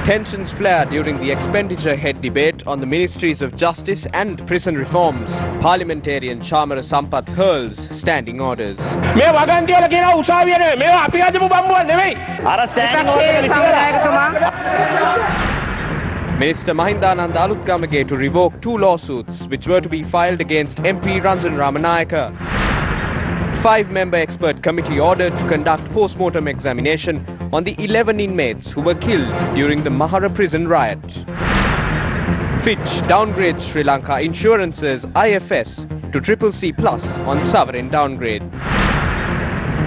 Tensions flare during the expenditure-head debate on the Ministries of Justice and prison reforms. Parliamentarian Chamara Sampath hurls standing orders. Minister Mahindanand Alutgamage to revoke 2 lawsuits which were to be filed against MP Ranjan Ramanayaka. 5-member expert committee ordered to conduct post-mortem examination on the 11 inmates who were killed during the Mahara prison riot. Fitch downgrades Sri Lanka Insurance's IFS to CCC+ on sovereign downgrade.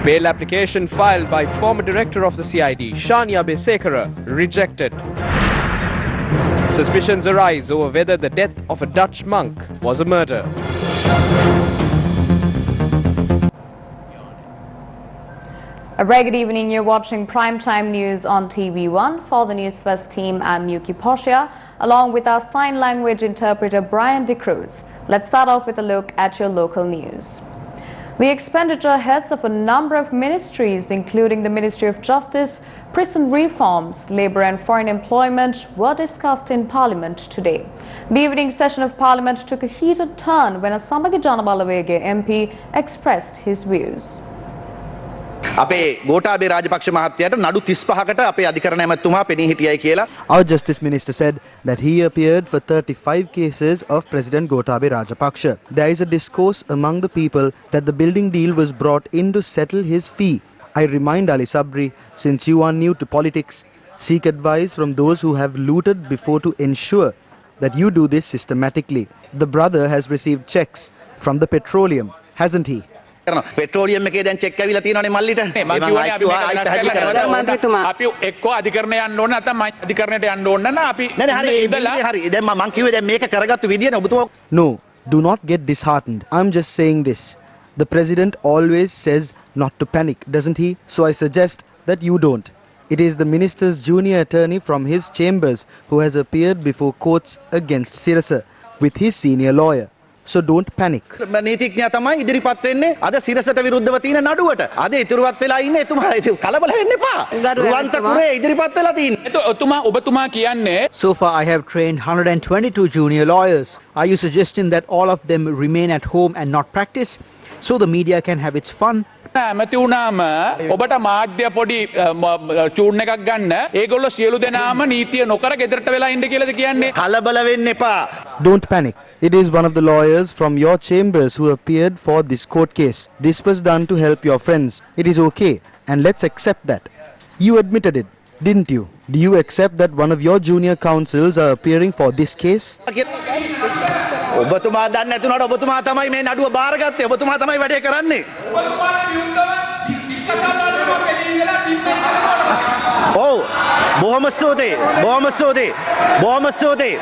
Bail application filed by former director of the CID, Shania Besekara, rejected. Suspicions arise over whether the death of a Dutch monk was a murder. A very good evening. You're watching Primetime News on TV1. For the News First team, I'm Yuki Portia, along with our sign language interpreter Brian De Cruz. Let's start off with a look at your local news. The expenditure heads of a number of ministries, including the Ministry of Justice, prison reforms, labour and foreign employment, were discussed in Parliament today. The evening session of Parliament took a heated turn when a Samagi Janabalawege MP expressed his views. Our Justice Minister said that he appeared for 35 cases of President Gotabaya Rajapaksa. There is a discourse among the people that the building deal was brought in to settle his fee. I remind Ali Sabri, since you are new to politics, seek advice from those who have looted before to ensure that you do this systematically. The brother has received checks from the petroleum, hasn't he? Petroleum එකේ දැන් check ඇවිල්ලා තියෙනවනේ මල්ලිට. මම අපි එක්ක අධිකරණය යන්න ඕන නැත්නම් අධිකරණයට යන්න ඕන නෑ අපි නෑ හරි දැන් මම කිව්වේ දැන් මේක කරගත්තු විදියනේ ඔබතුමා. No, do not get disheartened. I'm just saying this. The president always says not to panic, doesn't he? So I suggest that you don't. It is the minister's junior attorney from his chambers who has appeared before courts against Sirasa with his senior lawyer. So don't panic. නීතිඥයා තමයි ඉදිරිපත් වෙන්නේ අද සිරසට විරුද්ධව තියෙන නඩුවට. අද ඉතුරුවත් වෙලා ඉන්නේ එතුමා කලබල වෙන්න එපා. රුවන්තපුරේ ඉදිරිපත් වෙලා තියෙන්නේ. ඔබතුමා කියන්නේ So far I have trained 122 junior lawyers. Are you suggesting that all of them remain at home and not practice so the media can have its fun? ඇමති වුණාම ඔබට මාධ්‍ය පොඩි චූර්ණ එකක් ගන්න ඒගොල්ලෝ සියලු දෙනාම නීතිය නොකර ගෙදරට වෙලා ඉන්න කියලාද කියන්නේ? කලබල වෙන්න එපා. Don't panic. It is one of the lawyers from your chambers who appeared for this court case. This was done to help your friends. It is okay, and let's accept that. You admitted it, didn't you? Do you accept that one of your junior counsels are appearing for this case? ඔබතුමා දන්නේ නැතුණාට ඔබතුමා තමයි මේ නඩුව බාරගත්තේ. ඔබතුමා තමයි වැඩේ කරන්නේ. ඔව් බොහොම ස්තුතියි. බොහොම ස්තුතියි. බොහොම ස්තුතියි.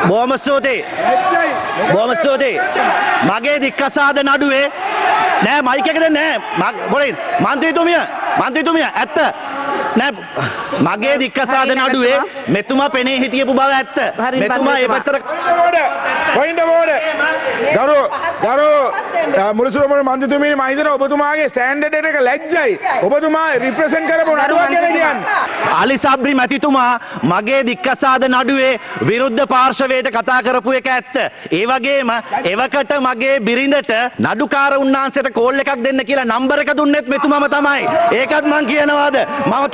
බොහොම ස්තුතියි. බොහොම ස්තුතියි. මගේ දික්කසාද නඩුවේ නෑ මයික් එක දෙන්නේ නෑ. මොකද මන්ත්‍රීතුමිය ඇත්ත. නෑ මගේ දික්කසාද නඩුවේ මෙතුමා පෙනී හිටියපු බව ඇත්ත. මෙතුමා ඒ පැත්තට පොයින්ට් බෝඩ් ගරු මුලසුරමුණ මන්ත්‍රීතුමියනි මම හිතනවා ඔබතුමාගේ ස්ටෑන්ඩඩ් එක ලැජ්ජයි. ඔබතුමා රිප්‍රසන්ට් කරපු නඩුවක් ගැන කියන්නේ. අලි සබ්රි මැතිතුමා මගේ දික්කසාද නඩුවේ විරුද්ධ පාර්ශවයට කතා කරපු එක ඇත්ත. ඒ වගේම එවකට මගේ බිරිඳට නඩුකාර උන්නාන්සේට කෝල් එකක් දෙන්න කියලා නම්බර් එක දුන්නෙත් මෙතුමාම තමයි. ඒකත් මං කියනවාද? මම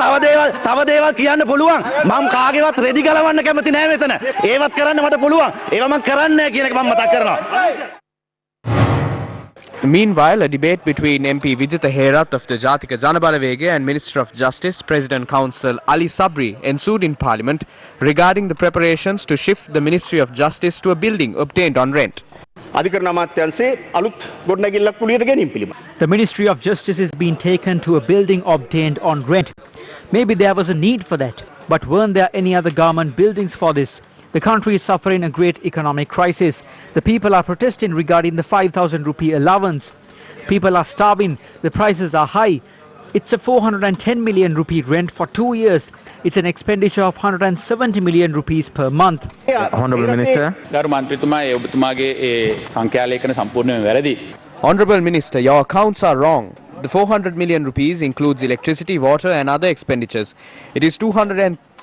තව දේවල් කියන්න පුළුවන්. මම කාගේවත් රෙදි ගලවන්න කැමති නෑ මෙතන. ඒවත් කරන්න මට පුළුවන්. ඒවා මං කරන්නේ නෑ කියන එක මම මතක් කරනවා. Meanwhile, a debate between MP Vijitha Herath of the Jatika Janabalawege and Minister of Justice, President Counsel Ali Sabri ensued in Parliament regarding the preparations to shift the Ministry of Justice to a building obtained on rent. The Ministry of Justice is being taken to a building obtained on rent. Maybe there was a need for that, but weren't there any other government buildings for this? The country is suffering a great economic crisis. The people are protesting regarding the 5,000 rupee allowance. People are starving. The prices are high. It's a 410 million rupee rent for 2 years. It's an expenditure of 170 million rupees per month. Honorable Minister. ගරු මන්ත්‍රීතුමා ඔබතුමාගේ සංඛ්‍යාලේඛන සම්පූර්ණයෙන්ම වැරදි. Honorable Minister, your accounts are wrong. The 400 million rupees includes electricity, water and other expenditures. It is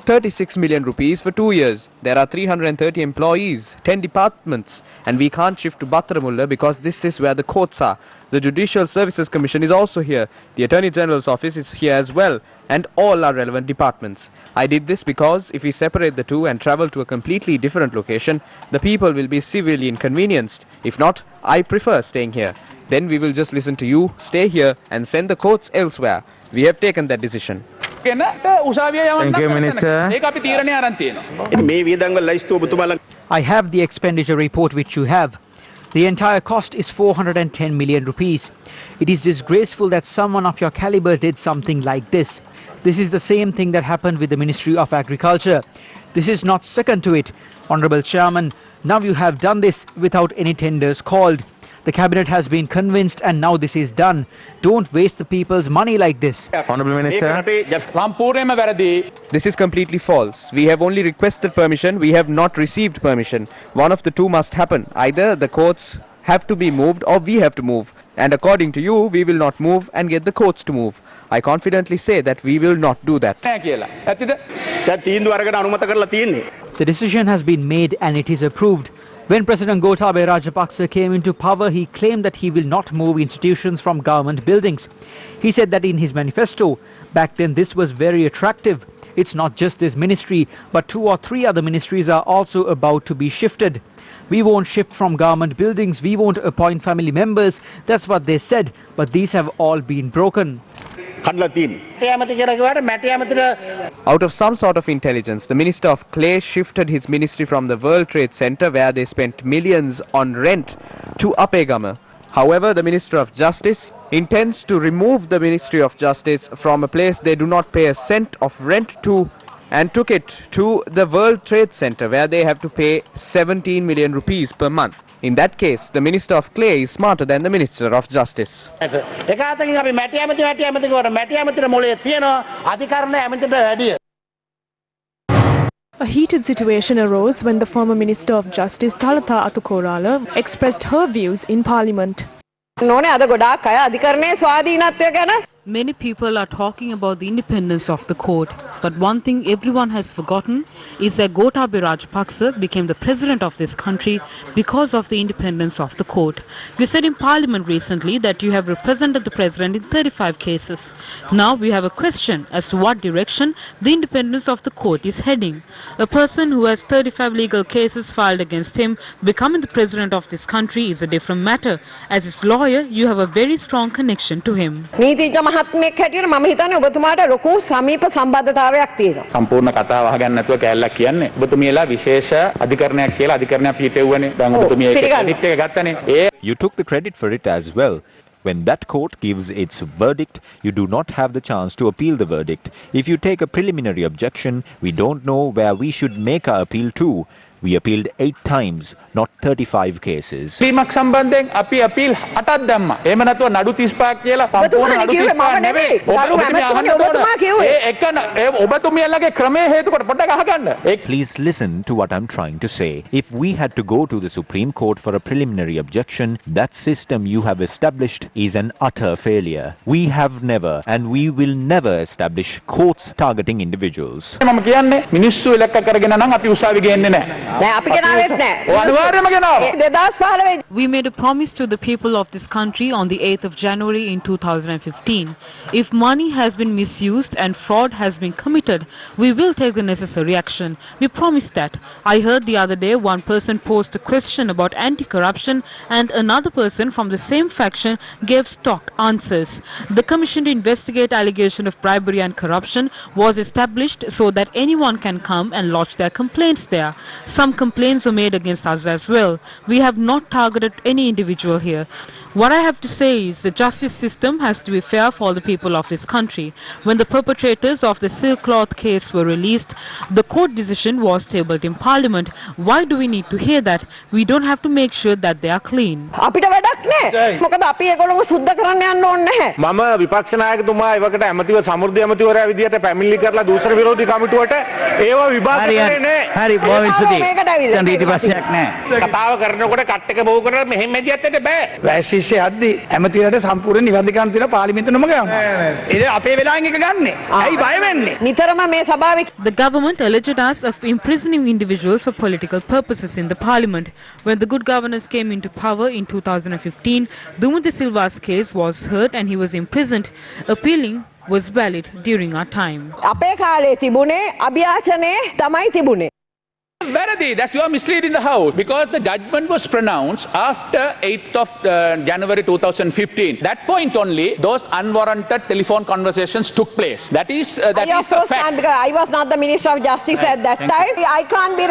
36 million rupees for 2 years. There are 330 employees, 10 departments, and we can't shift to Battaramulla because this is where the courts are. The Judicial Services Commission is also here. The Attorney General's office is here as well, and all our relevant departments. I did this because if we separate the two and travel to a completely different location, the people will be severely inconvenienced. If not, I prefer staying here. Then we will just listen to you, stay here, and send the courts elsewhere. We have taken that decision. Thank you, Minister. I have the expenditure report which you have. The entire cost is 410 million rupees. It is disgraceful that someone of your caliber did something like this. This is the same thing that happened with the Ministry of Agriculture. This is not second to it. Honorable Chairman, now you have done this without any tenders called. The cabinet has been convinced and now this is done. Don't waste the people's money like this. Honorable Minister. This is completely false. We have only requested permission. We have not received permission. One of the two must happen. Either the courts have to be moved or we have to move. And according to you, we will not move and get the courts to move. I confidently say that we will not do that. The decision has been made and it is approved. When President Gotabaya Rajapaksa came into power, he claimed that he will not move institutions from government buildings. He said that in his manifesto. Back then this was very attractive. It's not just this ministry, but 2 or 3 other ministries are also about to be shifted. We won't shift from government buildings, we won't appoint family members. That's what they said, but these have all been broken. Out of some sort of intelligence, the Minister of Clay shifted his ministry from the World Trade Center, where they spent millions on rent, to Apegama. However, the Minister of Justice intends to remove the Ministry of Justice from a place they do not pay a cent of rent to, and took it to the World Trade Center, where they have to pay 17 million rupees per month. In that case, the Minister of Clay is smarter than the Minister of Justice. A heated situation arose when the former Minister of Justice Thalatha Atukorala expressed her views in Parliament. Many people are talking about the independence of the court, but one thing everyone has forgotten is that Gotabaya Rajapaksa became the president of this country because of the independence of the court. You said in Parliament recently that you have represented the president in 35 cases. Now we have a question as to what direction the independence of the court is heading. A person who has 35 legal cases filed against him becoming the president of this country is a different matter. As his lawyer, you have a very strong connection to him. මහත්මයෙක් හැටියට මම හිතන්නේ ඔබතුමාට ලොකු සමීප සම්බන්ධතාවයක් තියෙනවා. සම්පූර්ණ කතාව අහගන්න නැතුව කැලලක් කියන්නේ. ඔබතුමියලා විශේෂ අධිකරණයක් කියලා අධිකරණයක් පිටෙව්වනේ. දැන් ඔබතුමිය ඒක ක්‍රෙඩිට් එක ගත්තනේ. You took the credit for it as well. When that court gives its verdict, you do not have the chance to appeal the verdict. If you take a preliminary objection, we don't know where we should make our appeal to. We appealed 8 times, not 35 cases. ක්‍රීමක් සම්බන්ධයෙන් අපි appeal 8ක් දැම්මා. එහෙම නැතුව නඩු 35ක් කියලා සම්පූර්ණ නඩු 35 නෙවෙයි. ඔබතුමියලගේ ක්‍රමයේ හේතුකොට පොඩ්ඩක් අහගන්න. Please listen to what I'm trying to say. If we had to go to the Supreme Court for a preliminary objection, that system you have established is an utter failure. We have never and we will never establish courts targeting individuals. මම කියන්නේ මිනිස්සු ඉලක්ක කරගෙන නම් අපි උසාවි ගේන්නේ නැහැ. We made a promise to the people of this country on the 8th of January in 2015. If money has been misused and fraud has been committed, we will take the necessary action. We promised that. I heard the other day one person posed a question about anti-corruption and another person from the same faction gave stock answers. The commission to investigate allegation of bribery and corruption was established so that anyone can come and lodge their complaints there. Some complaints were made against us as well. We have not targeted any individual here. What I have to say is the justice system has to be fair for the people of this country. When the perpetrators of the silk cloth case were released, the court decision was tabled in Parliament. Why do we need to hear that? We don't have to make sure that they are clean. දෙයක් නෑ. මොකද අපි ඒගොල්ලෝව සුද්ධ කරන්න යන්න ඕනේ නැහැ. මම විපක්ෂ නායකතුමා එවකට ඇමතිව සමෘද්ධි ඇමතිවරයා විදියට පැමිණිලි කරලා දූෂණ විරෝධී කමිටුවට ඒව විභාග කරේ නෑ. හරි බොහොම ස්තුතියි. මේකට ඇවිල්ලා. දැන් ඊට පස්සේක් නෑ. කතාව කරනකොට කට් එක බහුව කරලා මෙහෙම ඇදියත් බෑ. වැසිස්සේ යද්දි ඇමතිවරට සම්පූර්ණ නිවැරදි කරන්න තියෙන පාර්ලිමේන්තු නොම ගන්නවා. ඒක අපේ වෙලාවෙන් එක ගන්නෙ. ඇයි බය වෙන්නේ? නිතරම මේ සභාවේ The government alleged us of imprisoning individuals for political purposes in the parliament. When the good governors came into power in 2015, Dumudi Silva's case was heard and he was imprisoned. Appealing was valid during our time. අපේ කාලේ තිබුණේ අභියාචනයේ තමයි තිබුණේ. Veradi, that you are misleading the House because the judgment was pronounced after 8th of January 2015. That point only, those unwarranted telephone conversations took place. That is the fact. Because I was not the Minister of Justice at that time. I can't be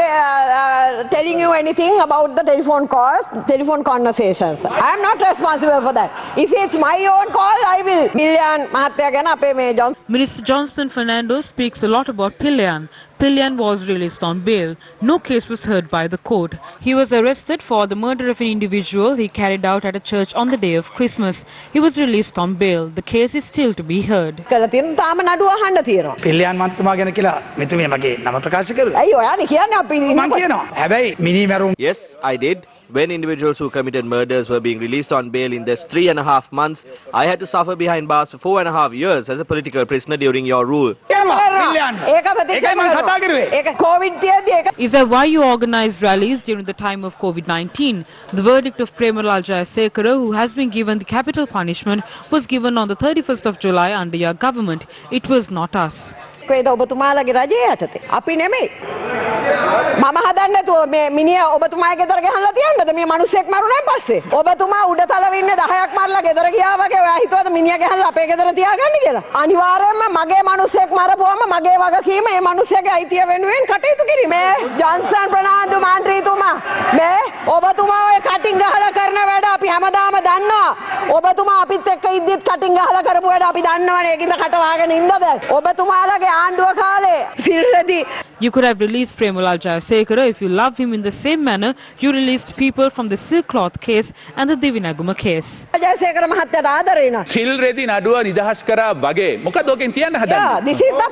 telling you anything about the telephone calls, telephone conversations. I am not responsible for that. If it's my own call, I will. Pillian Mahathya ගැන අපේ මේ Minister Johnston Fernando speaks a lot about Pillian. Pillian was released on bail. No case was heard by the court. He was arrested for the murder of an individual he carried out at a church on the day of Christmas. He was released on bail. The case is still to be heard. කළා තියෙන තාම නඩුව අහන්න තියෙනවා. පිළියන් මන්තුමා ගැන කියලා මෙතුමිය මගේ නම ප්‍රකාශ කළා. ඇයි ඔයානේ කියන්නේ අපි මං කියනවා. හැබැයි මිනි මැරුම්. Yes, I did. When individuals who committed murders were being released on bail in this 3.5 months, I had to suffer behind bars for 4.5 years as a political prisoner during your rule. Is that why you organized rallies during the time of COVID-19? The verdict of Premalal Jayasekara, who has been given the capital punishment, was given on the 31st of July under your government. It was not us. කොයිද ඔබතුමාලගේ රජය යටතේ අපි නෙමෙයි මම හදන්නේ නැතුව මේ මිනිහා ඔබතුමාගේ ගෙදර ගහලා තියන්නද මේ මිනිස්සෙක් මරුණාන් පස්සේ ඔබතුමා උඩ තලවෙ ඉන්නේ 10ක් මරලා ගෙදර ගියා වගේ ඔයා හිතුවද මිනිහා ගහලා අපේ ගෙදර තියාගන්න කියලා අනිවාර්යයෙන්ම මගේ මිනිස්සෙක් මරපුවම මගේ වගකීම මේ මිනිස්සයාගේ අයිතිය වෙනුවෙන් කටයුතු කිරීම මේ ජොන්සන් ප්‍රනාන්දු මන්ත්‍රීතුමා මේ ඔබතුමා ඔය කටින් ගහලා කරන වැඩ අපි හැමදාම දන්නවා ඔබතුමා අපිත් එක්ක ඉද්දිත් කටින් ගහලා කරපු වැඩ අපි දන්නවනේ ඒකින්ද කට වහගෙන ඉන්නද ඔබතුමාලගේ You could have released Premalal Jayasekara if you love him in the same manner you released people from the silk cloth case and the Divinaguma case. Jayasekara මහත්තයාට ආදරේ නා. සිල් රෙදි නඩුව නිදහස් කරා වගේ මොකද ඔකෙන් කියන්න හදන්නේ? Yeah, this is the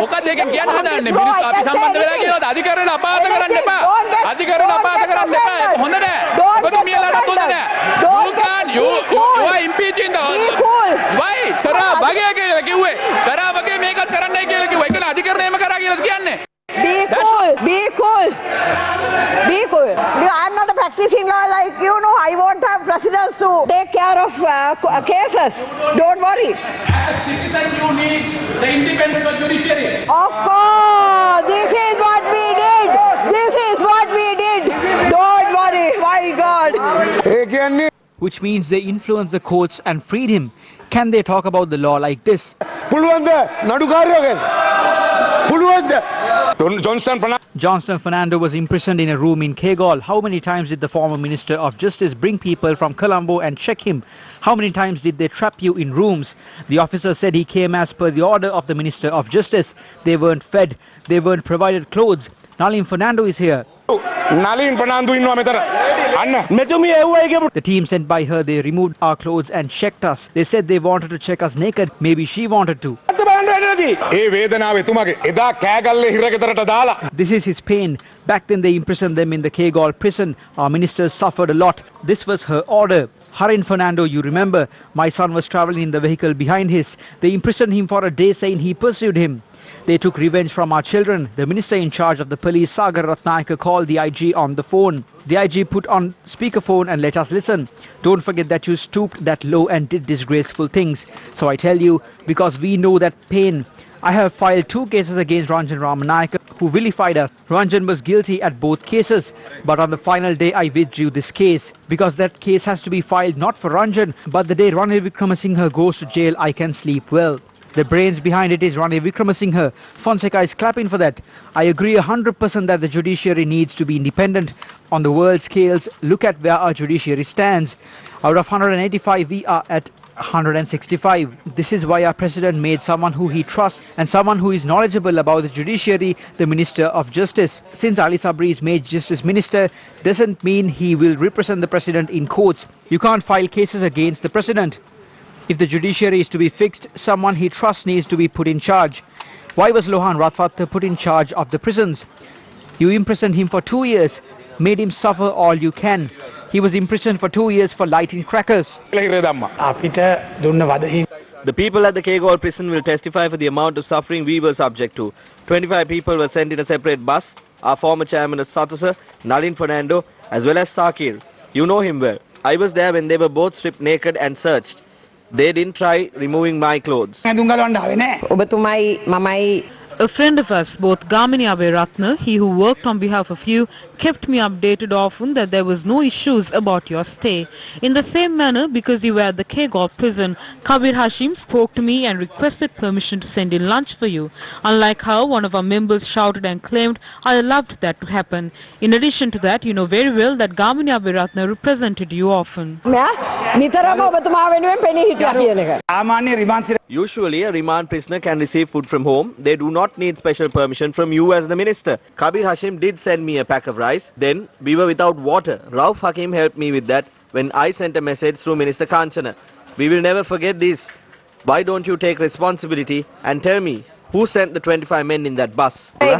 මොකද ඒකෙන් කියන්න හදන්නේ? මිනිස්සු අපි සම්බන්ධ වෙලා කියනවාද අධිකරණ අපහාස කරන්න එපා. අධිකරණ අපහාස කරන්න එපා. ඒක හොඳ නෑ. ඔබතුමියලාට හොඳ නෑ. You are impeaching the Why? කරා වගේ කියලා කිව්වේ. කරා වගේ මේකත් කරන්නයි කියලා කිව්වා. ඒක අධිකරණයම කරා කියලා කියන්නේ. Be cool. I'm not a practicing law like you know. I won't have presidents to take care of cases. Don't worry. As a citizen, you need the independence of judiciary. Of course, this is what we did. Don't worry. My God. Which means they influenced the courts and freed him. Can they talk about the law like this? Johnston Fernando was imprisoned in a room in Kegol. How many times did the former Minister of Justice bring people from Colombo and check him? How many times did they trap you in rooms? The officer said he came as per the order of the Minister of Justice. They weren't fed. They weren't provided clothes. Nalin Fernando is here. The team sent by her, they removed our clothes and checked us. They said they wanted to check us naked. Maybe she wanted to. This is his pain. Back then they imprisoned them in the Kegol prison. Our ministers suffered a lot. This was her order. Harin Fernando, you remember, my son was traveling in the vehicle behind his. They imprisoned him for a day saying he pursued him. They took revenge from our children. The minister in charge of the police, Sagar Ratnayaka, called the IG on the phone. The IG put on speakerphone and let us listen. Don't forget that you stooped that low and did disgraceful things. So I tell you, because we know that pain, I have filed 2 cases against Ranjan Ramanayaka, who vilified us. Ranjan was guilty at both cases, but on the final day I withdrew this case. Because that case has to be filed not for Ranjan, but the day Ranil Wickramasinghe goes to jail, I can sleep well. The brains behind it is Ranil Wickramasinghe. Fonseca is clapping for that. I agree 100% that the judiciary needs to be independent. On the world scales, look at where our judiciary stands. Out of 185, we are at 165. This is why our president made someone who he trusts and someone who is knowledgeable about the judiciary the Minister of Justice. Since Ali Sabri is made Justice Minister, doesn't mean he will represent the president in courts. You can't file cases against the president. If the judiciary is to be fixed, someone he trusts needs to be put in charge. Why was Lohan Ratwatta put in charge of the prisons? You imprisoned him for 2 years, made him suffer all you can. He was imprisoned for 2 years for lighting crackers. The people at the Kegol prison will testify for the amount of suffering we were subject to. 25 people were sent in a separate bus. Our former chairman is Satasa, Nalin Fernando, as well as Sakir. You know him well. I was there when they were both stripped naked and searched. They didn't try removing my clothes. A friend of us, both Gamini Aberatna, he who worked on behalf of you, kept me updated often that there was no issues about your stay. In the same manner, because you were at the Kegol prison, Kabir Hashim spoke to me and requested permission to send in lunch for you. Unlike how one of our members shouted and claimed, I allowed that to happen. In addition to that, you know very well that Gamini Aberatna represented you often. Usually, a remand prisoner can receive food from home. They do not need special permission from you as the minister. Kabir Hashim did send me a pack of rice. Then, we were without water. Rauf Hakim helped me with that when I sent a message through Minister Kanchana. We will never forget this. Why don't you take responsibility and tell me who sent the 25 men in that bus? I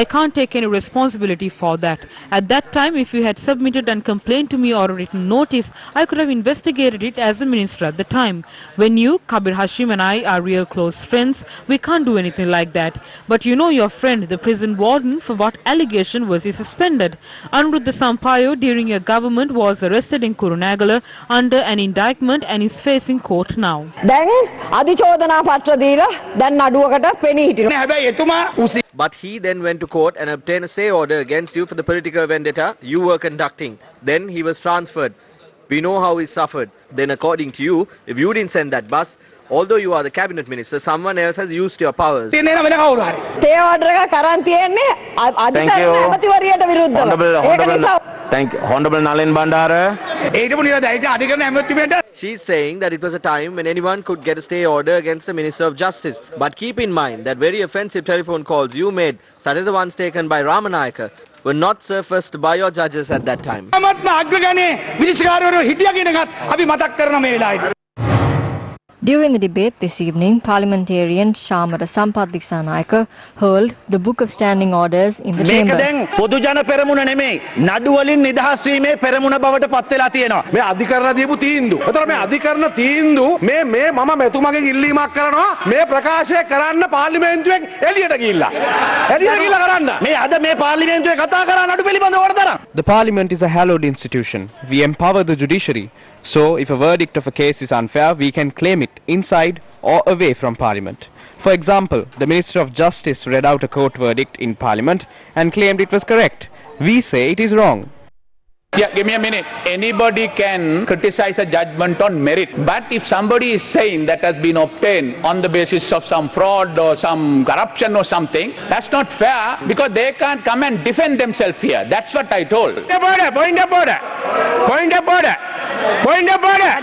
can't take any responsibility for that. At that time, if you had submitted and complained to me or a written notice, I could have investigated it as a minister at the time. When you, Kabir Hashim and I are real close friends, we can't do anything like that. But you know your friend, the prison warden, for what allegation was he suspended? Anuruddha Sampayo during your government was arrested in Kurunagala under an indictment and is facing court now. But he then went to court and obtained a stay order against you for the political vendetta you were conducting. Then he was transferred. We know how he suffered. Then according to you, if you didn't send that bus, although you are the cabinet minister, someone else has used your powers. Thank you. Honorable Nalin Bandara. She's saying that it was a time when anyone could get a stay order against the Minister of Justice. But keep in mind that very offensive telephone calls you made, such as the ones taken by Ramanayaka, were not surfaced by your judges at that time. During the debate this evening, parliamentarian Shamara Sampath Dissanayake hurled the Book of Standing Orders in the chamber. පොදුජන පෙරමුණ නෙමෙයි නඩු වලින් නිදහස් වීමේ පෙරමුණ බවට පත් වෙලා තියෙනවා. මේ අධිකරණ දීපු තීන්දුව. ඒතර මේ අධිකරණ තීන්දුව මේ මම මෙතුමගෙන් ඉල්ලීමක් කරනවා මේ ප්‍රකාශය කරන්න පාර්ලිමේන්තුවෙන් එළියට ගිහිල්ලා. එළියට ගිහිල්ලා කරන්න. මේ අද මේ පාර්ලිමේන්තුවේ කතා කරා නඩු පිළිබඳව වරදරම්. The parliament is a hallowed institution. We empower the judiciary. So, if a verdict of a case is unfair, we can claim it inside or away from Parliament. For example, the Minister of Justice read out a court verdict in Parliament and claimed it was correct. We say it is wrong. Yeah, give me a minute. Anybody can criticize a judgment on merit. But if somebody is saying that has been obtained on the basis of some fraud or some corruption or something, that's not fair because they can't come and defend themselves here. That's what I told. Point of order. Point of order.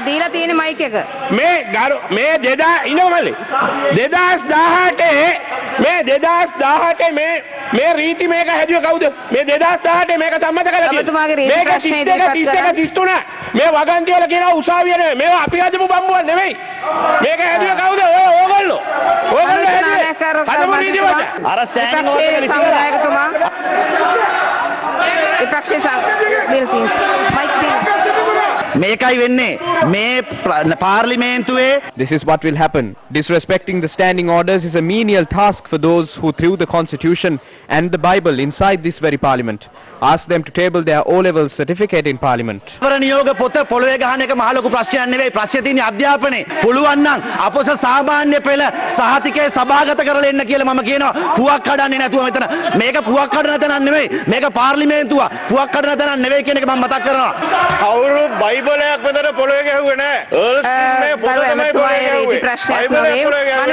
දීලා තියෙන mic එක මේ 2018 මේ රීති මේක හැදුවේ කවුද මේ 2018 මේක සම්මත කරලා තියෙනවා මේක 31 මේ වගන්ති වල කියන උසාවිය නෙමෙයි මේවා අපි හදපු බම්බුවක් නෙමෙයි මේක හැදුවේ කවුද ඕගොල්ලෝ හැදුවේ හදපු රීති වලට අර ස්ටෑන්ඩින් ඕඩර් එක සමනායකතුමා විපක්ෂයේ බිල්තින් මයික් තියන්න මේකයි වෙන්නේ මේ පාර්ලිමේන්තුවේ. This is what will happen. Disrespecting the standing orders is a menial task for those who threw the constitution and the Bible inside this very parliament. Ask them to table their O-level certificate in parliament. නියෝග පොත පොළවේ ගහන එක මහ ලොකු ප්‍රශ්නයක් නෙවෙයි. ප්‍රශ්නේ තියෙන්නේ අධ්‍යාපනයේ. පුළුවන් නම් අපොස සාමාන්‍ය පෙළ සහතිකේ සභාගත කරලා එන්න කියලා මම කියනවා. පුවක් කඩන්නේ නැතුව මෙතන. මේක පුවක් කඩන තැනක් නෙවෙයි. මේක පාර්ලිමේන්තුව. පුවක් කඩන තැනක් නෙවෙයි කියන එක මම මතක් කරනවා. කවුරු බයිබලයක් මෙතන පොළවේ ගැහුවේ නැහැ. මේ පොත තමයි පොළවේ ගැහුවේ. බයිබලයක් පොළවේ ගැහුවේ.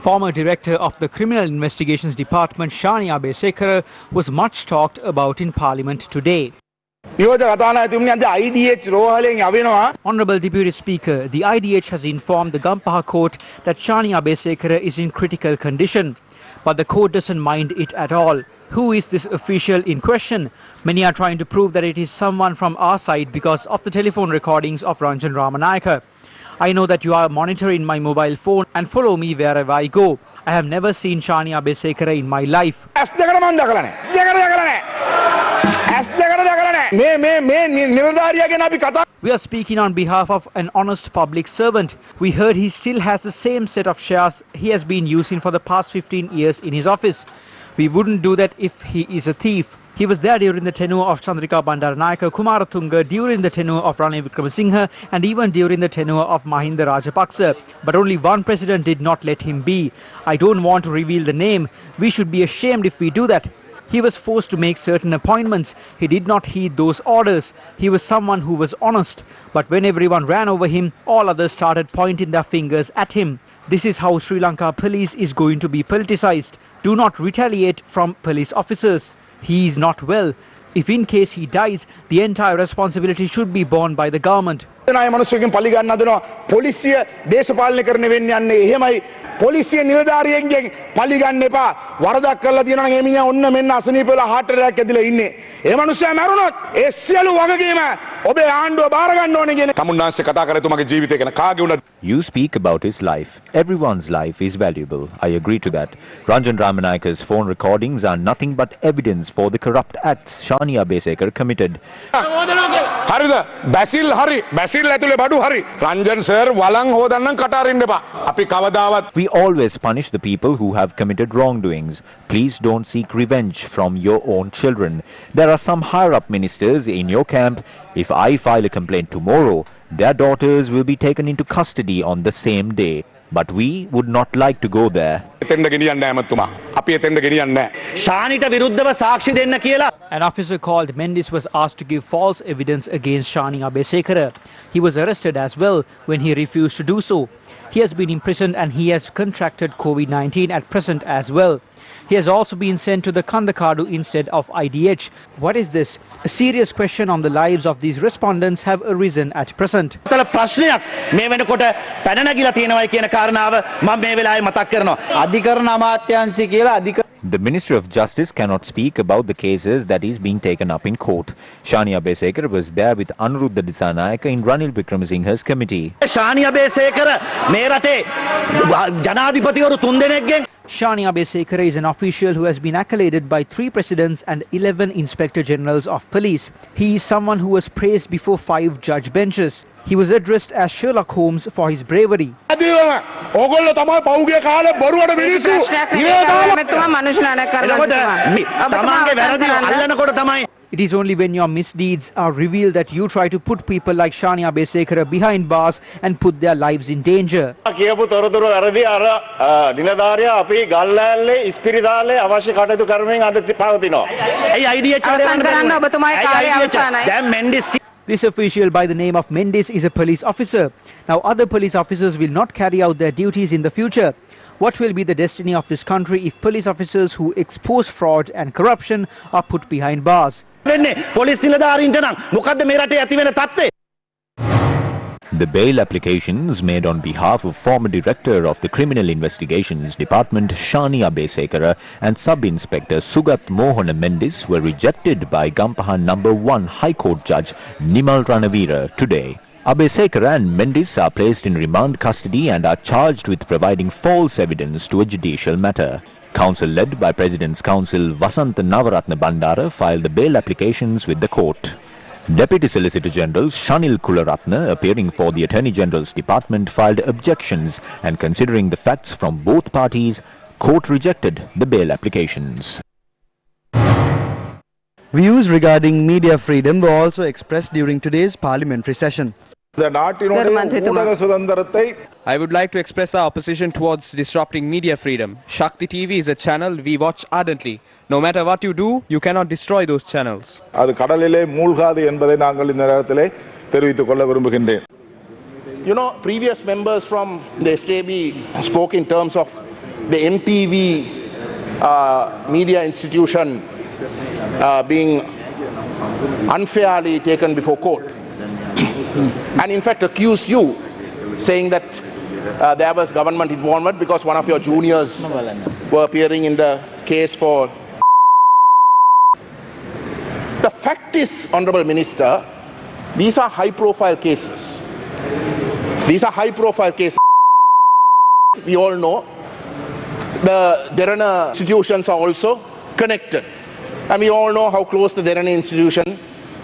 Former director of the Criminal Investigations Department, Shani Abesekara, was much talked about in Parliament today. Honourable Deputy Speaker, the IDH has informed the Gampaha court that Shani Abesekara is in critical condition. But the court doesn't mind it at all. Who is this official in question? Many are trying to prove that it is someone from our side because of the telephone recordings of Ranjan Ramanayaka. I know that you are monitoring my mobile phone and follow me wherever I go. I have never seen Shani Abesekara in my life. We are speaking on behalf of an honest public servant. We heard he still has the same set of shares he has been using for the past 15 years in his office. We wouldn't do that if he is a thief. He was there during the tenure of Chandrika Bandaranayake Kumaratunga, during the tenure of Ranil Wickremesinghe and even during the tenure of Mahinda Rajapaksa. But only one president did not let him be. I don't want to reveal the name. We should be ashamed if we do that. He was forced to make certain appointments. He did not heed those orders. He was someone who was honest. But when everyone ran over him, all others started pointing their fingers at him. This is how Sri Lanka police is going to be politicized. Do not retaliate from police officers. He is not well. If in case he dies, the entire responsibility should be borne by the government. පොලිසිය නිලධාරියෙක්ගෙන් පලි ගන්න එපා. වරදක් කරලා තියෙනවා නම් එමිණියා ඔන්න මෙන්න අසනීප වෙලා heart attack ඇදිලා ඉන්නේ. ඒ මනුස්සයා මැරුණොත් ඒ සියලු වගකීම ඔබේ ආණ්ඩුව බාර ගන්න ඕනේ කියන තමුන්නාන්සේ කතා කරේ තුමාගේ ජීවිතය ගැන කාගේ වුණත්. You speak about his life. Everyone's life is valuable. I agree to that. Ranjan Ramanayaka's phone recordings are nothing but evidence for the corrupt acts Shani Abesekara committed. හරිද? බැසිල් හරි. බැසිල් ඇතුලේ බඩු හරි. රංජන් සර් වලං හොදන්නම් කට අරින්න එපා. අපි කවදාවත් We always punish the people who have committed wrongdoings. Please don't seek revenge from your own children. There are some higher-up ministers in your camp. If I file a complaint tomorrow, their daughters will be taken into custody on the same day. But we would not like to go there. An officer called Mendis was asked to give false evidence against Shani Abesekara. He was arrested as well when he refused to do so. He has been imprisoned and he has contracted COVID-19 at present as well. He has also been sent to the Kandakadu instead of IDH. What is this? A serious question on the lives of these respondents have arisen at present. The Ministry of Justice cannot speak about the cases that is being taken up in court. Shani Abesekara was there with Anuruddha Disanayaka in Ranil Wickremesinghe's committee. Shani Abesekara Shani Abesekara is an official who has been accoladed by 3 presidents and 11 inspector generals of police. He is someone who was praised before 5 judge benches. He was addressed as Sherlock Holmes for his bravery. It is only when your misdeeds are revealed that you try to put people like Shani Abesekara behind bars and put their lives in danger. This official by the name of Mendis is a police officer. Now other police officers will not carry out their duties in the future. What will be the destiny of this country if police officers who expose fraud and corruption are put behind bars? The bail applications made on behalf of former Director of the Criminal Investigations Department Shani Abesekara and Sub-Inspector Sugat Mohana Mendis were rejected by Gampaha No. 1 High Court Judge Nimal Ranavira today. Abesekara and Mendis are placed in remand custody and are charged with providing false evidence to a judicial matter. Counsel led by President's Counsel Vasantha Navaratna Bandara filed the bail applications with the court. Deputy Solicitor General Shanil Kularatna, appearing for the Attorney General's Department, filed objections and considering the facts from both parties, court rejected the bail applications. Views regarding media freedom were also expressed during today's parliamentary session. I would like to express our opposition towards disrupting media freedom. Shakti TV is a channel we watch ardently. No matter what you do, you cannot destroy those channels. You know, previous members from the STB spoke in terms of the MTV media institution being unfairly taken before court. And in fact accused you, saying that there was government involvement because one of your juniors were appearing in the case for. The fact is, Honourable Minister, these are high-profile cases. These are high-profile cases. We all know the Derana institutions are also connected. And we all know how close the Derana institution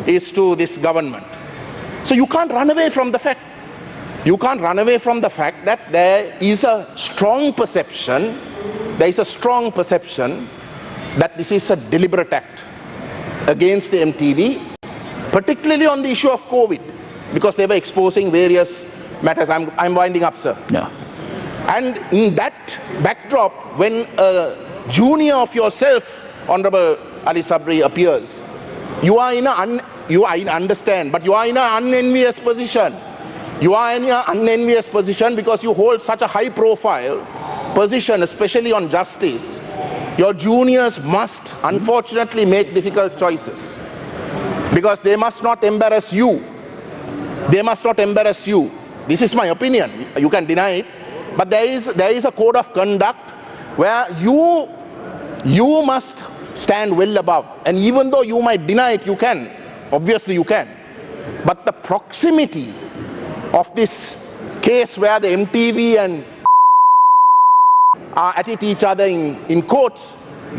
is to this government. So you can't run away from the fact. You can't run away from the fact that there is a strong perception, that this is a deliberate act against the MTV, particularly on the issue of COVID, because they were exposing various matters. I'm winding up, sir. Yeah. And in that backdrop, when a junior of yourself, Honorable Ali Sabri, appears, you are in an unenvious position. You are in an unenvious position because you hold such a high profile position, especially on justice. Your juniors must unfortunately make difficult choices because they must not embarrass you. They must not embarrass you. This is my opinion. You can deny it. But there is a code of conduct where you must stand well above. And even though you might deny it, you can. Obviously you can. But the proximity of this case where the MTV and are at each other in courts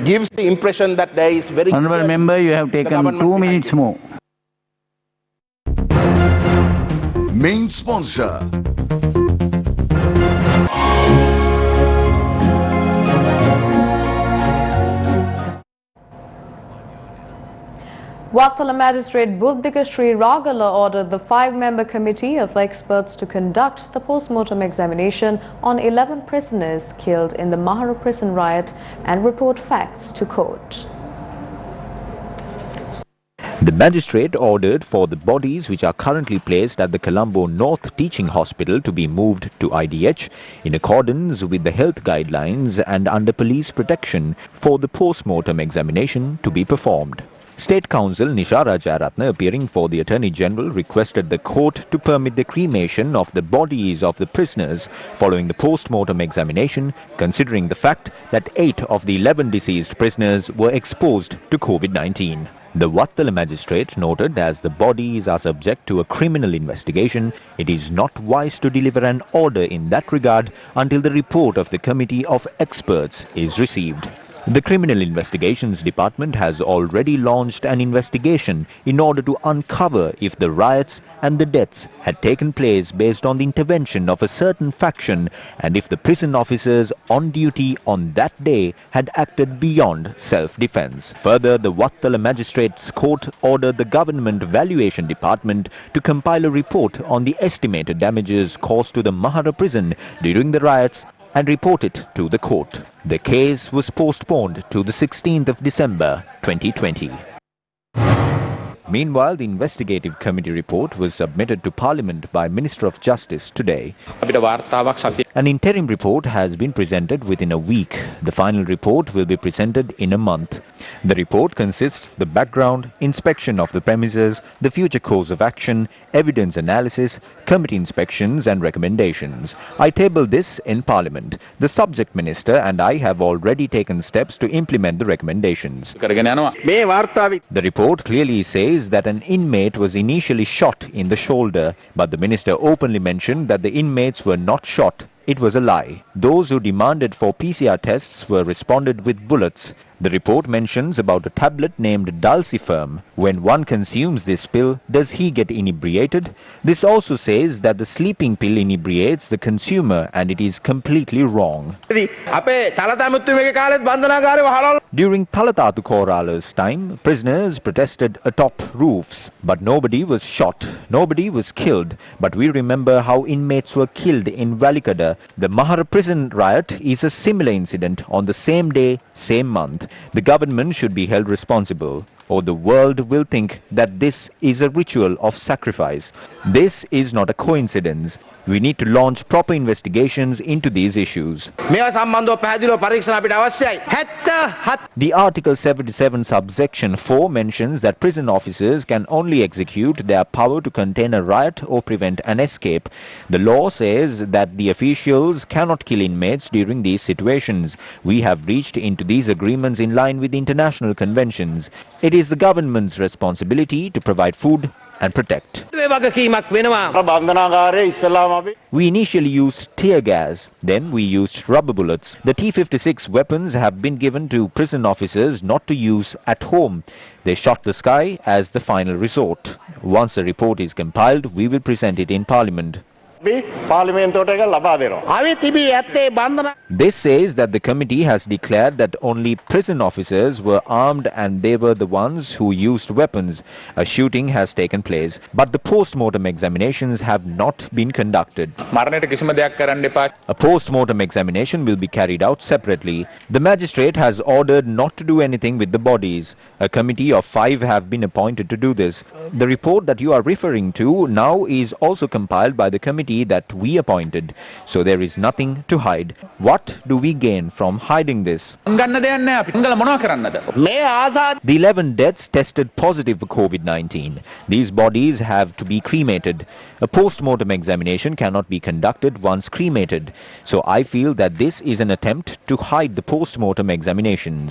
gives the impression that there is very... Honourable Member, you have taken 2 minutes more. Main sponsor. Wattala Magistrate Buddhika Sri Ragala ordered the 5-member committee of experts to conduct the post-mortem examination on 11 prisoners killed in the Mahara prison riot and report facts to court. The magistrate ordered for the bodies which are currently placed at the Colombo North Teaching Hospital to be moved to IDH in accordance with the health guidelines and under police protection for the post-mortem examination to be performed. State Counsel Nisha Rajaratna, appearing for the Attorney General, requested the court to permit the cremation of the bodies of the prisoners following the post-mortem examination, considering the fact that 8 of the 11 deceased prisoners were exposed to COVID-19. The Wattala magistrate noted as the bodies are subject to a criminal investigation, it is not wise to deliver an order in that regard until the report of the committee of experts is received. The Criminal Investigations Department has already launched an investigation in order to uncover if the riots and the deaths had taken place based on the intervention of a certain faction and if the prison officers on duty on that day had acted beyond self-defense. Further, the Wattala Magistrates Court ordered the Government Valuation Department to compile a report on the estimated damages caused to the Mahara prison during the riots and report it to the court. The case was postponed to the 16th of December 2020. Meanwhile, the investigative committee report was submitted to Parliament by Minister of Justice today. An interim report has been presented within a week. The final report will be presented in a month. The report consists the background, inspection of the premises, the future course of action, evidence analysis, committee inspections and recommendations. I tabled this in Parliament. The subject minister and I have already taken steps to implement the recommendations. The report clearly says that an inmate was initially shot in the shoulder, but the minister openly mentioned that the inmates were not shot. It was a lie. Those who demanded for PCR tests were responded with bullets. The report mentions about a tablet named Dulciferm. When one consumes this pill, does he get inebriated? This also says that the sleeping pill inebriates the consumer, and it is completely wrong. During Talatatu Korala's time, prisoners protested atop roofs, but nobody was shot, nobody was killed. But we remember how inmates were killed in Valikada. The Mahara prison riot is a similar incident on the same day, same month. The government should be held responsible, or the world will think that this is a ritual of sacrifice. This is not a coincidence. We need to launch proper investigations into these issues. The Article 77 subsection 4 mentions that prison officers can only execute their power to contain a riot or prevent an escape. The law says that the officials cannot kill inmates during these situations. We have reached into these agreements in line with international conventions. It is the government's responsibility to provide food and protect. We initially used tear gas, then we used rubber bullets. The T-56 weapons have been given to prison officers not to use at home. They shot the sky as the final resort. Once a report is compiled, we will present it in Parliament. This says that the committee has declared that only prison officers were armed and they were the ones who used weapons. A shooting has taken place, but the post-mortem examinations have not been conducted. A post-mortem examination will be carried out separately. The magistrate has ordered not to do anything with the bodies. A committee of 5 have been appointed to do this. The report that you are referring to now is also compiled by the committee that we appointed, so there is nothing to hide. What do we gain from hiding this? The 11 deaths tested positive for COVID-19. These bodies have to be cremated. A post-mortem examination cannot be conducted once cremated, so I feel that this is an attempt to hide the post-mortem examination.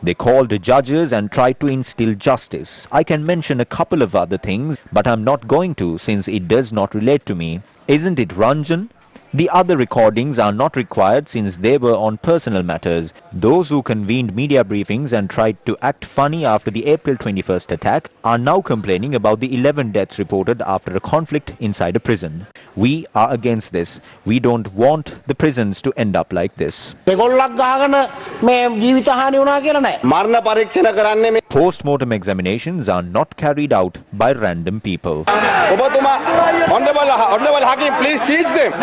They called the judges and tried to instill justice. I can mention a couple of other things, but I'm not going to since it does not relate to me. Isn't it Ranjan? The other recordings are not required since they were on personal matters. Those who convened media briefings and tried to act funny after the April 21st attack are now complaining about the 11 deaths reported after a conflict inside a prison. We are against this. We don't want the prisons to end up like this. Post-mortem examinations are not carried out by random people. Honorable Hakim, please teach them.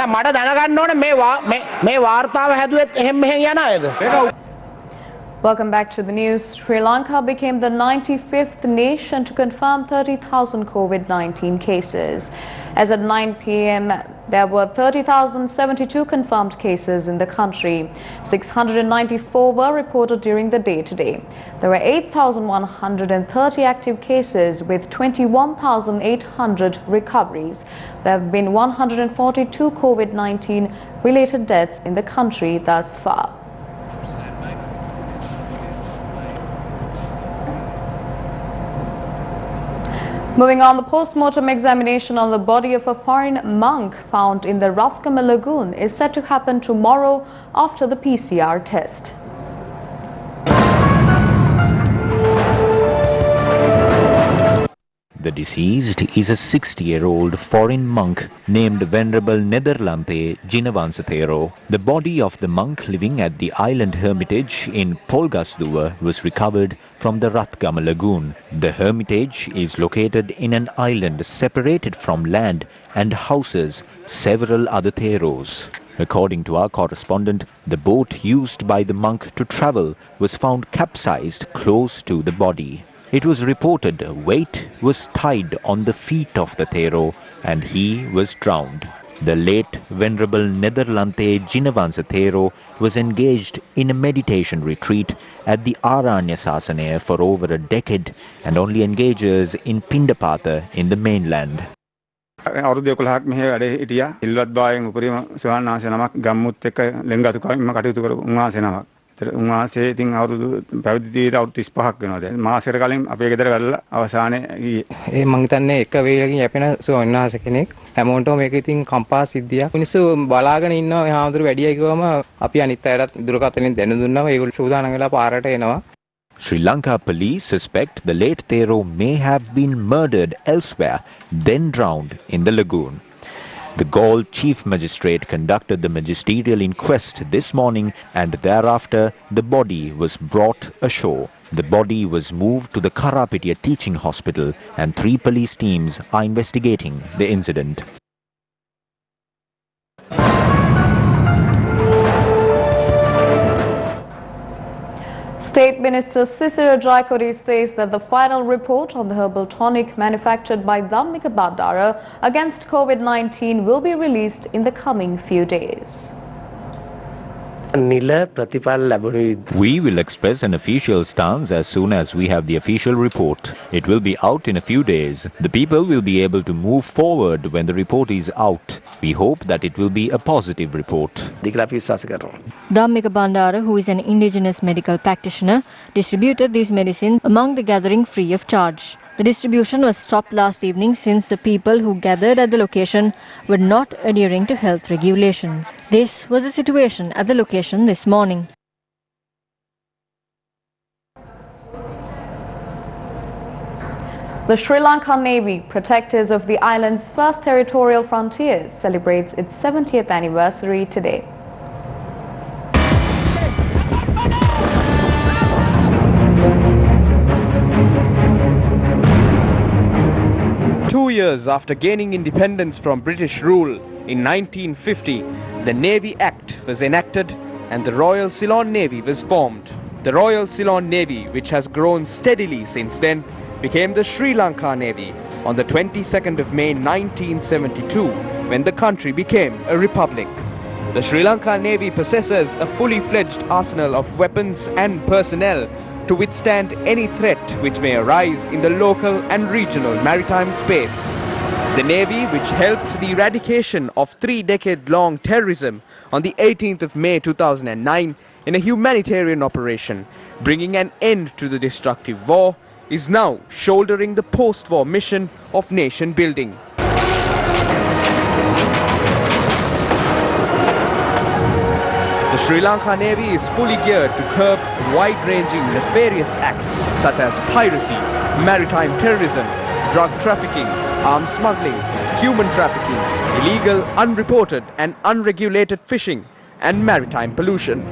Welcome back to the news. Sri Lanka became the 95th nation to confirm 30,000 COVID-19 cases. As at 9 p.m., there were 30,072 confirmed cases in the country. 694 were reported during the day today. There were 8,130 active cases with 21,800 recoveries. There have been 142 COVID-19 related deaths in the country thus far. Moving on, the post-mortem examination on the body of a foreign monk found in the Rathgama lagoon is set to happen tomorrow after the PCR test. The deceased is a 60-year-old foreign monk named Venerable Nederlampe Jinavansatero. The body of the monk living at the island hermitage in Polgasduwa was recovered from the Rathgama lagoon. The hermitage is located in an island separated from land and houses several other theros. According to our correspondent, the boat used by the monk to travel was found capsized close to the body. It was reported a weight was tied on the feet of the Thero and he was drowned. The late Venerable Nederlante Jinavansatero was engaged in a meditation retreat at the Aranya Sasanaya for over a decade and only engages in Pindapata in the mainland. අවුරුදු 11ක් මෙහෙ වැඩ හිටියා. සිල්වත් භාවයෙන් උපරිම සුවහන් වහන්සේ නමක් ගම්මුත් එක්ක ලෙන්ගතුකමින්ම කටයුතු කරපු උන්වහන්සේ නමක්. උන්වහන්සේ ඉතින් අවුරුදු පැවිදි ජීවිත අවුරුදු 35ක් වෙනවා දැන්. මාසෙකට කලින් අපේ ගෙදර වැඩලා අවසානයේ ගියේ. ඒ මං හිතන්නේ එක වේලකින් යැපෙන සුවහන් වහන්සේ කෙනෙක්. හැමෝටම මේක ඉතින් කම්පා සිද්ධියක්. මිනිස්සු බලාගෙන ඉන්නවා මේ හාමුදුරු වැඩියයි කිව්වම අපි අනිත් අයටත් දුරකථනෙන් දැන දුන්නාම ඒගොල්ලෝ සූදානම් වෙලා පාරට එනවා. Sri Lanka police suspect the late Thero may have been murdered elsewhere, then drowned in the lagoon. The Galle Chief Magistrate conducted the magisterial inquest this morning and thereafter the body was brought ashore. The body was moved to the Karapitiya Teaching Hospital and 3 police teams are investigating the incident. State Minister Sisira Jayakody says that the final report on the herbal tonic manufactured by Dhammika Bandara against COVID-19 will be released in the coming few days. We will express an official stance as soon as we have the official report. It will be out in a few days. The people will be able to move forward when the report is out. We hope that it will be a positive report. Dhammika Bandara, who is an indigenous medical practitioner, distributed these medicines among the gathering free of charge. The distribution was stopped last evening since the people who gathered at the location were not adhering to health regulations. This was the situation at the location this morning. The Sri Lankan Navy, protectors of the island's first territorial frontiers, celebrates its 70th anniversary today. Two years after gaining independence from British rule in 1950, the Navy Act was enacted and the Royal Ceylon Navy was formed. The Royal Ceylon Navy, which has grown steadily since then, became the Sri Lanka Navy on the 22nd of May 1972, when the country became a republic. The Sri Lanka Navy possesses a fully fledged arsenal of weapons and personnel to withstand any threat which may arise in the local and regional maritime space. The Navy, which helped the eradication of 3-decade-long terrorism on the 18th of May 2009 in a humanitarian operation, bringing an end to the destructive war, is now shouldering the post-war mission of nation building. The Sri Lanka Navy is fully geared to curb wide-ranging nefarious acts such as piracy, maritime terrorism, drug trafficking, arms smuggling, human trafficking, illegal, unreported and unregulated fishing, and maritime pollution.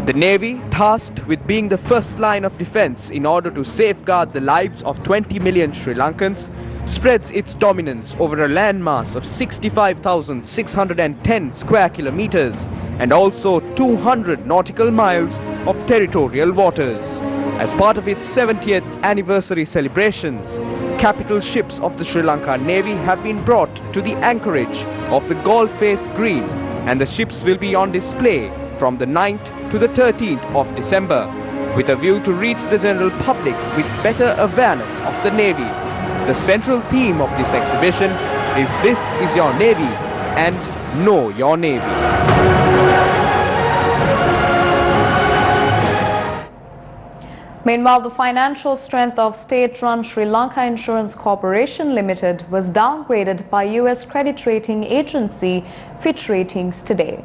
The Navy, tasked with being the first line of defense in order to safeguard the lives of 20 million Sri Lankans, spreads its dominance over a landmass of 65,610 square kilometers and also 200 nautical miles of territorial waters. As part of its 70th anniversary celebrations, capital ships of the Sri Lanka Navy have been brought to the anchorage of the Galle-Face Green, and the ships will be on display from the 9th to the 13th of December, with a view to reach the general public with better awareness of the Navy. The central theme of this exhibition is "This is your Navy" and "Know your Navy." Meanwhile, the financial strength of state-run Sri Lanka Insurance Corporation Limited was downgraded by US credit rating agency Fitch Ratings today.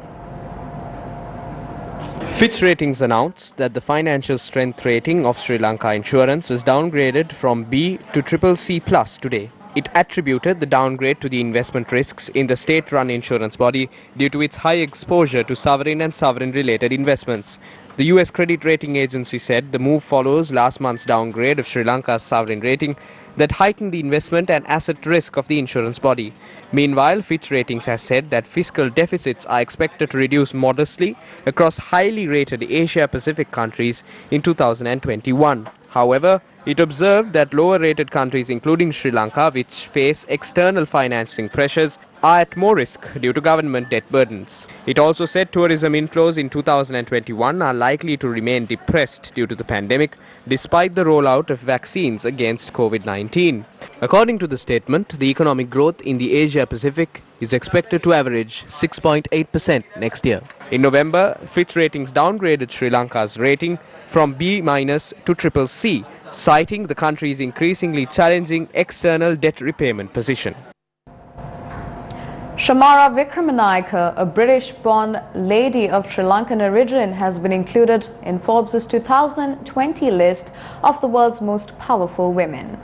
Fitch Ratings announced that the financial strength rating of Sri Lanka Insurance was downgraded from B to CCC+ today. It attributed the downgrade to the investment risks in the state-run insurance body due to its high exposure to sovereign and sovereign-related investments. The US credit rating agency said the move follows last month's downgrade of Sri Lanka's sovereign rating that heightened the investment and asset risk of the insurance body. Meanwhile, Fitch Ratings has said that fiscal deficits are expected to reduce modestly across highly rated Asia-Pacific countries in 2021. However, it observed that lower-rated countries, including Sri Lanka, which face external financing pressures, are at more risk due to government debt burdens. It also said tourism inflows in 2021 are likely to remain depressed due to the pandemic, despite the rollout of vaccines against COVID-19. According to the statement, the economic growth in the Asia-Pacific is expected to average 6.8% next year. In November, Fitch Ratings downgraded Sri Lanka's rating from B- to CCC, citing the country's increasingly challenging external debt repayment position. Shamara Vikramanayake, a British-born lady of Sri Lankan origin, has been included in Forbes' 2020 list of the world's most powerful women.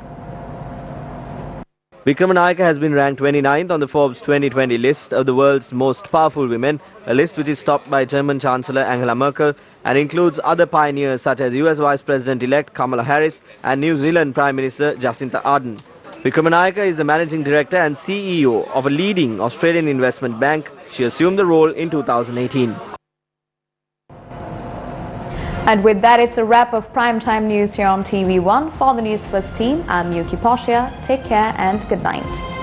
Vikramanayake has been ranked 29th on the Forbes 2020 list of the world's most powerful women, a list which is topped by German Chancellor Angela Merkel and includes other pioneers such as US Vice President-elect Kamala Harris and New Zealand Prime Minister Jacinda Ardern. Vikramanayake is the Managing Director and CEO of a leading Australian investment bank. She assumed the role in 2018. And with that, it's a wrap of primetime news here on TV1. For the News First team, I'm Yuki Poshia. Take care and good night.